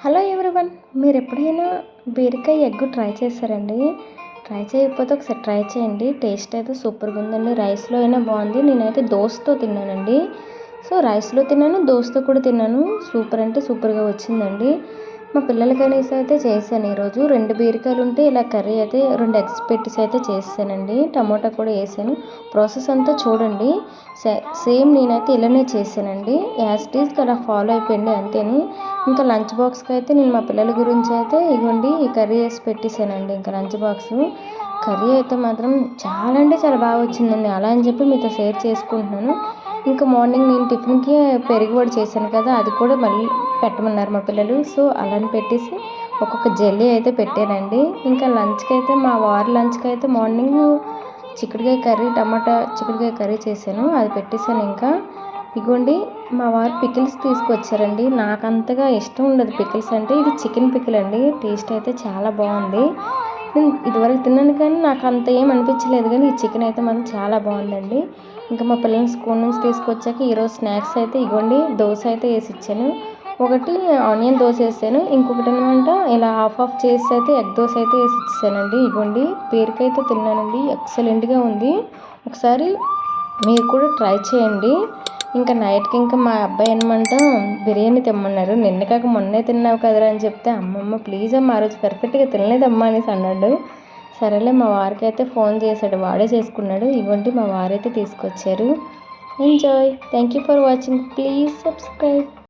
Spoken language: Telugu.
హలో ఎవ్రీవన్, మీరు ఎప్పుడైనా బీరకాయ ఎగ్ ట్రై చేశారండి? ట్రై చేయకపోతే ఒకసారి ట్రై చేయండి. టేస్ట్ అయితే సూపర్గా ఉందండి. రైస్లో అయినా బాగుంది. నేనైతే దోసతో తిన్నానండి. సో రైస్లో తిన్నాను, దోసతో కూడా తిన్నాను. సూపర్ అంటే సూపర్గా వచ్చిందండి. మా పిల్లలకి అనేసి అయితే చేశాను ఈరోజు. 2 బీరకాయలు ఉంటే ఇలా కర్రీ అయితే 2 ఎగ్స్ పెట్టేసి అయితే చేశానండి. టమోటా కూడా వేసాను. ప్రాసెస్ అంతా చూడండి. సేమ్ నేనైతే ఇలానే చేశానండి. యాజ్ ఇట్ ఈజ్ అలా ఫాలో అయిపోయింది అంతేని. ఇంకా లంచ్ బాక్స్కి అయితే నేను మా పిల్లల గురించి అయితే ఇవ్వండి ఈ కర్రీ వేసి పెట్టేశానండి. ఇంకా లంచ్ బాక్స్ కర్రీ అయితే మాత్రం చాలా అంటే చాలా బాగా వచ్చిందండి. అలా అని చెప్పి మీతో షేర్ చేసుకుంటున్నాను. ఇంకా మార్నింగ్ నేను టిఫిన్కి పెరుగు వడ చేశాను కదా, అది కూడా మళ్ళీ పెట్టమన్నారు మా పిల్లలు. సో అలాని పెట్టేసి ఒక్కొక్క జెల్లీ అయితే పెట్టానండి. ఇంకా లంచ్కి అయితే మా వారి లంచ్కి అయితే మార్నింగ్ చిక్కుడుకాయ కర్రీ, టమాటా చిక్కుడుకాయ కర్రీ చేశాను, అది పెట్టేశాను. ఇంకా ఇగోండి మా వారు పికిల్స్ తీసుకొచ్చారండి. నాకు అంతగా ఇష్టం ఉండదు పికిల్స్ అంటే. ఇది చికెన్ పికిల్ అండి. టేస్ట్ అయితే చాలా బాగుంది. నేను ఇదివరకు తిన్నాను కానీ నాకు అంత ఏం అనిపించలేదు, కానీ ఈ చికెన్ అయితే మాత్రం చాలా బాగుందండి. ఇంకా మా పిల్లల్ని స్కూల్ నుంచి తీసుకొచ్చాక ఈరోజు స్నాక్స్ అయితే ఇగోండి దోశ అయితే వేసి ఇచ్చాను. ఒకటి ఆనియన్ దోశ వేసాను, ఇంకొకటి అనమాట ఇలా హాఫ్ చేసి అయితే ఎగ్ దోశ అయితే వేసి ఇచ్చానండి. ఇగోండి పేరుకైతే తిన్నానండి. ఎక్సలెంట్గా ఉంది. ఒకసారి మీరు కూడా ట్రై చేయండి. ఇంకా నైట్కి ఇంకా మా అబ్బాయి అనమాట బిర్యానీ తెమ్మన్నారు. నిన్న కాక మొన్నే తిన్నావు కదరా అని చెప్తే, అమ్మమ్మ ప్లీజ్ అమ్మ ఆ రోజు పర్ఫెక్ట్గా తినలేదమ్మా అనేసి అన్నాడు. సరేలే మా వారికి అయితే ఫోన్ చేశాడు, వాడే చేసుకున్నాడు. ఇవ్వండి మా వారైతే తీసుకొచ్చారు. Enjoy. Thank you for watching. Please subscribe.